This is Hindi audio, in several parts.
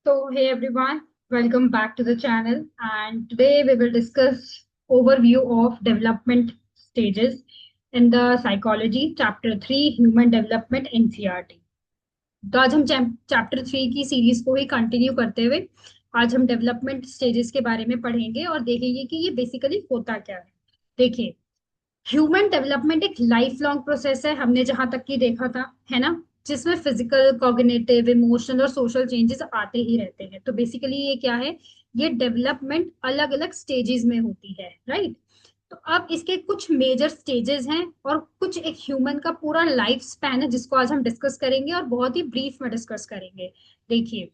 So, hey everyone, welcome back to the channel. And today we will discuss overview of development stages in the psychology, chapter 3, human development NCERT. तो आज हम चैप्टर 3 की सीरीज को ही कंटिन्यू करते हुए आज हम डेवलपमेंट स्टेजेस के बारे में पढ़ेंगे और देखेंगे कि ये बेसिकली होता क्या है। देखिए, ह्यूमन डेवलपमेंट एक लाइफ लॉन्ग प्रोसेस है, हमने जहां तक की देखा था, है ना, जिसमें फिजिकल, कॉग्निटिव, इमोशनल और सोशल चेंजेस आते ही रहते हैं। तो बेसिकली ये क्या है, ये डेवलपमेंट अलग अलग स्टेजेस में होती है, राइट। तो अब इसके कुछ मेजर स्टेजेस हैं और कुछ एक ह्यूमन का पूरा लाइफ स्पैन है जिसको आज हम डिस्कस करेंगे और बहुत ही ब्रीफ में डिस्कस करेंगे। देखिए,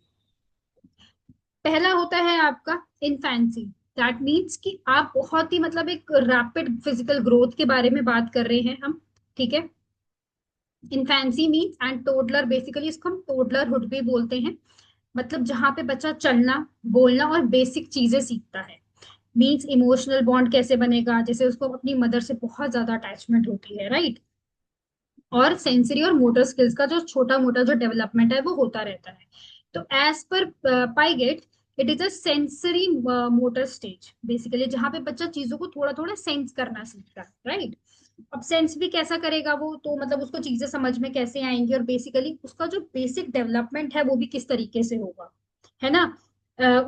पहला होता है आपका इन्फेंसी। दैट मीन्स कि आप बहुत ही मतलब एक रैपिड फिजिकल ग्रोथ के बारे में बात कर रहे हैं हम, ठीक है। Infancy means and toddler, basically इसको हम टोडलरहुड भी बोलते हैं। मतलब जहां पे बच्चा चलना, बोलना और बेसिक चीजें सीखता है। मीन्स इमोशनल बॉन्ड कैसे बनेगा, जैसे उसको अपनी मदर से बहुत ज्यादा अटैचमेंट होती है, राइट। और सेंसरी और मोटर स्किल्स का जो छोटा मोटा जो डेवलपमेंट है वो होता रहता है। तो एज पर Piaget, it is a sensory motor stage, basically जहां पे बच्चा चीजों को थोड़ा थोड़ा सेंस करना सीखता है, राइट। अब सेंस भी कैसा करेगा वो, तो मतलब उसको चीजें समझ में कैसे आएंगी और बेसिकली उसका जो बेसिक डेवलपमेंट है वो भी किस तरीके से होगा, है ना।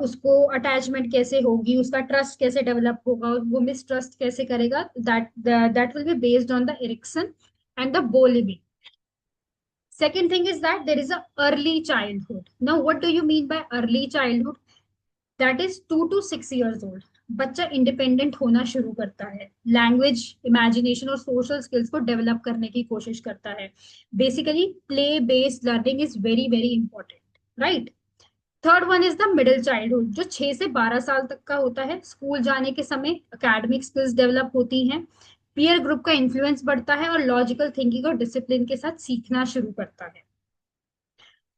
उसको अटैचमेंट कैसे होगी, उसका ट्रस्ट कैसे डेवलप होगा, वो मिसट्रस्ट कैसे करेगा, that will be based on the Erikson and the Bowlby. Second thing is that there is a early childhood. Now, what do you mean by early childhood? That is 2 to 6 years old. बच्चा इंडिपेंडेंट होना शुरू करता है, लैंग्वेज, इमेजिनेशन और सोशल स्किल्स को डेवलप करने की कोशिश करता है। Basically play based learning is very very important, right. Third one is the middle childhood, जो 6 से 12 साल तक का होता है। स्कूल जाने के समय एकेडमिक स्किल्स डेवलप होती हैं, पीयर ग्रुप का इन्फ्लुएंस बढ़ता है और लॉजिकल थिंकिंग और डिसिप्लिन के साथ सीखना शुरू करता है।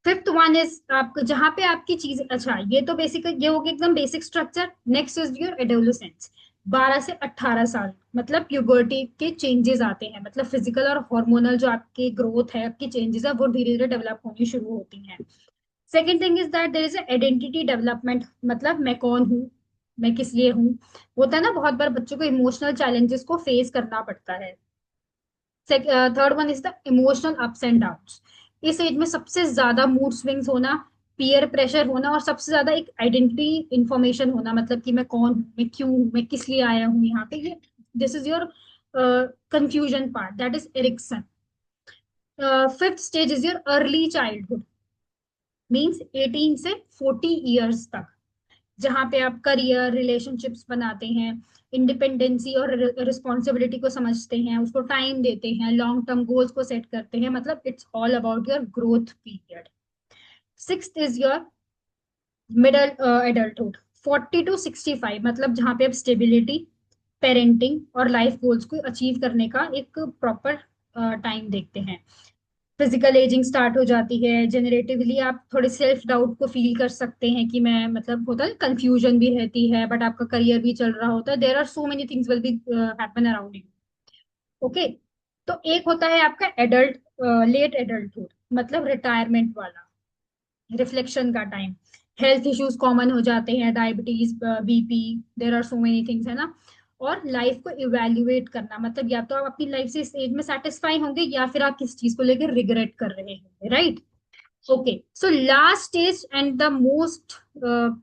फिफ्थ वन इज आप जहां पे आपकी चीज, अच्छा ये तो बेसिक, ये हो गया एकदम basic structure. Next is your adolescence. 12 से 18 साल मतलब प्यूबर्टी के चेंजेस आते हैं, मतलब फिजिकल और हार्मोनल जो आपकी ग्रोथ है, आपकी चेंजेस है, वो धीरे धीरे डेवलप होनी शुरू होती हैं। Second thing is that there is identity development, मतलब मैं कौन हूँ, मैं किस लिए हूँ। होता है ना, बहुत बार बच्चों को इमोशनल चैलेंजेस को फेस करना पड़ता है। Third one is the emotional ups and downs. इस एज में सबसे ज्यादा मूड स्विंग्स होना, पीयर प्रेशर होना और सबसे ज्यादा एक आइडेंटिटी इंफॉर्मेशन होना, मतलब कि मैं कौन हूँ, मैं क्यों हूँ, मैं किस लिए आया हूँ यहाँ पे, ये this is your confusion part, that is Erikson. Fifth stage is your early childhood, means 18 से 40 ईयर्स तक, जहां पे आप करियर, रिलेशनशिप्स बनाते हैं, इंडिपेंडेंसी और रिस्पॉन्सिबिलिटी को समझते हैं, उसको टाइम देते हैं, लॉन्ग टर्म गोल्स को सेट करते हैं, मतलब it's all about your growth period. Sixth is your middle adulthood, 40 to 65, मतलब जहां पे आप स्टेबिलिटी, पेरेंटिंग और लाइफ गोल्स को अचीव करने का एक प्रॉपर टाइम देखते हैं। फिजिकल एजिंग स्टार्ट हो जाती है, जनरेटिवली आप थोड़े सेल्फ डाउट को फील कर सकते हैं कि मैं, मतलब होता है कंफ्यूजन भी रहती है, बट आपका करियर भी चल रहा होता है, there are so many things will be happen around you. Okay, तो एक होता है आपका एडल्ट, लेट एडल्टहुड, मतलब रिटायरमेंट वाला, रिफ्लेक्शन का टाइम। हेल्थ इश्यूज कॉमन हो जाते हैं, diabetes, BP, there are so many things, है ना। और लाइफ को इवेल्युएट करना, मतलब या तो आप अपनी लाइफ से इस एज में सेटिस्फाई होंगे या फिर आप किस चीज को लेकर रिग्रेट कर रहे होंगे, right. Okay, so last stage and the most,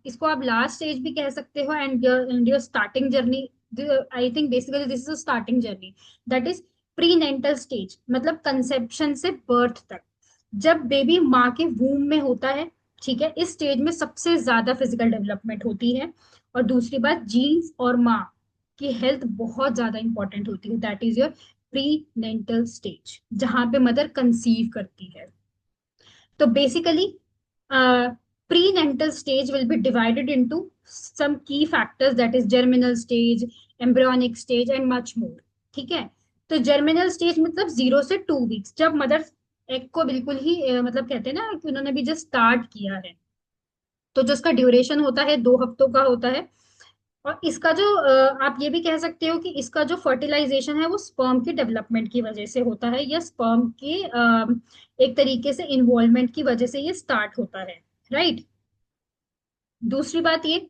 इसको आप लास्ट स्टेज भी कह सकते हो, and your starting journey, I think basically this is a starting journey, that is prenatal stage, मतलब कंसेप्शन से बर्थ तक, जब बेबी माँ के वूम में होता है, ठीक है। इस स्टेज में सबसे ज्यादा फिजिकल डेवलपमेंट होती है। और दूसरी बात, जीन्स और माँ की हेल्थ बहुत ज्यादा इंपॉर्टेंट होती है, दैट इज योर प्रीनेंटल स्टेज, जहां पे मदर कंसीव करती है। तो basically, prenatal stage will be divided into some key factors, that is germinal stage, embryonic stage and much more, ठीक है। तो जर्मिनल स्टेज मतलब 0 से 2 वीक्स, जब मदर एग को बिल्कुल ही मतलब कहते हैं ना कि उन्होंने भी जस्ट स्टार्ट किया है, तो जो उसका ड्यूरेशन होता है 2 हफ्तों का होता है। और इसका जो आप ये भी कह सकते हो कि इसका जो फर्टिलाइजेशन है वो स्पर्म के डेवलपमेंट की वजह से होता है, या स्पर्म के एक तरीके से इन्वॉल्वमेंट की वजह से ये स्टार्ट होता है, राइट। दूसरी बात ये,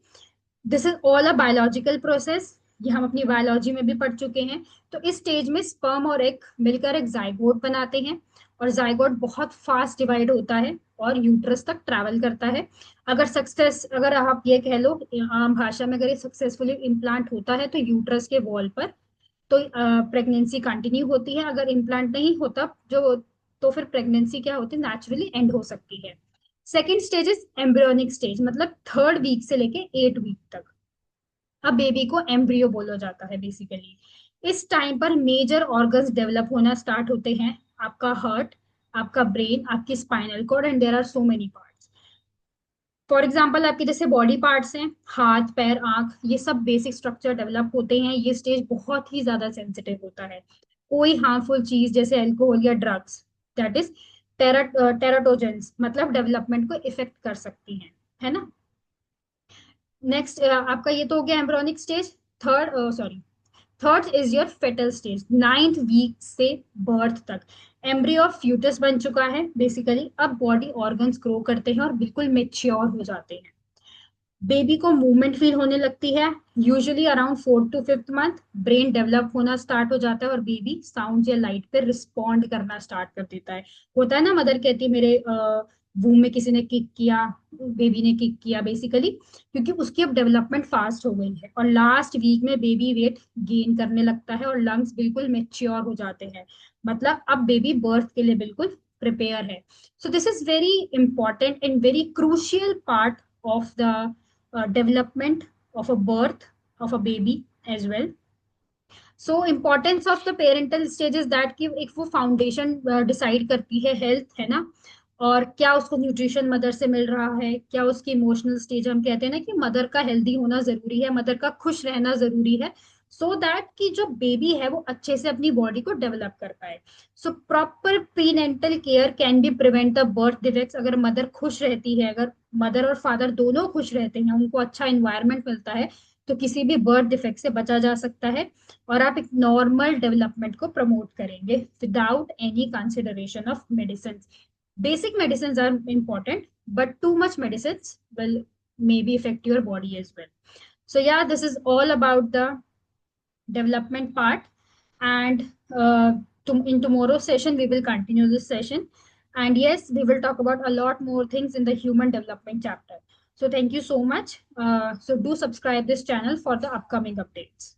this is all a biological process, ये हम अपनी बायोलॉजी में भी पढ़ चुके हैं। तो इस स्टेज में स्पर्म और एग मिलकर एक जाइगोट बनाते हैं, और जाइगोट बहुत फास्ट डिवाइड होता है और यूट्रस तक ट्रैवल करता है। अगर आप ये कह लो आम भाषा में, अगर ये सक्सेसफुली इम्प्लांट होता है तो यूट्रस के वॉल पर, तो प्रेगनेंसी कंटिन्यू होती है। अगर इम्प्लांट नहीं होता जो, तो फिर प्रेगनेंसी क्या होती है, नेचुरली एंड हो सकती है। Second stage is embryonic stage, मतलब थर्ड वीक से लेके 8 वीक तक। अब बेबी को एम्ब्रियो बोला जाता है बेसिकली। इस टाइम पर मेजर ऑर्गन्स डेवलप होना स्टार्ट होते हैं, आपका हार्ट, आपका ब्रेन, आपकी spinal cord, and there are so many parts. For example आपके जैसे बॉडी पार्ट्स हैं, हाथ पैर आंख, ये सब बेसिक स्ट्रक्चर डेवलप होते हैं। ये स्टेज बहुत ही ज्यादा सेंसिटिव होता है। कोई हार्मफुल चीज जैसे अल्कोहल या ड्रग्स, दैट इज टेराटोजेंस, मतलब डेवलपमेंट को इफेक्ट कर सकती हैं, है ना। नेक्स्ट आपका ये तो हो गया embryonic stage. Third sorry third is your foetal stage, 9th week से बर्थ तक। एम्ब्रियो ऑफ फ्यूटस बन चुका है बेसिकली, अब बॉडी ऑर्गन्स ग्रो करते हैं और बिल्कुल मेच्योर हो जाते हैं। बेबी को मूवमेंट फील होने लगती है, usually around 4 to 5th month. Brain develop होना स्टार्ट हो जाता है और बेबी साउंड या लाइट पे रिस्पॉन्ड करना स्टार्ट कर देता है। होता है ना, मदर कहती है मेरे वूम में किसी ने किक किया, बेबी ने किक किया बेसिकली, क्योंकि उसकी अब डेवलपमेंट फास्ट हो गई है। और लास्ट वीक में बेबी वेट गेन करने लगता है और लंग्स बिल्कुल मेच्योर हो जाते हैं, मतलब अब बेबी बर्थ के लिए बिल्कुल प्रिपेयर है। So this is very important and very crucial part of the development of a birth of a baby as well. So importance of the parental stages that की एक वो फाउंडेशन डिसाइड करती है हेल्थ, है ना। और क्या उसको न्यूट्रिशन मदर से मिल रहा है, क्या उसकी इमोशनल स्टेज, हम कहते हैं ना कि मदर का हेल्दी होना जरूरी है, मदर का खुश रहना जरूरी है, सो दैट कि जो बेबी है वो अच्छे से अपनी बॉडी को डेवलप कर पाए। So proper prenatal care can be prevent the birth defects. अगर मदर खुश रहती है, अगर मदर और फादर दोनों खुश रहते हैं, उनको अच्छा इन्वायरमेंट मिलता है, तो किसी भी बर्थ डिफेक्ट से बचा जा सकता है। और आप एक नॉर्मल डेवलपमेंट को प्रमोट करेंगे without any consideration of medicine. Basic medicine are important, but too much medicines will maybe affect your body as well. So yeah, this is all about the development part. And in tomorrow's session we will continue this session, and yes, we will talk about a lot more things in the human development chapter. So thank you so much. So do subscribe this channel for the upcoming updates.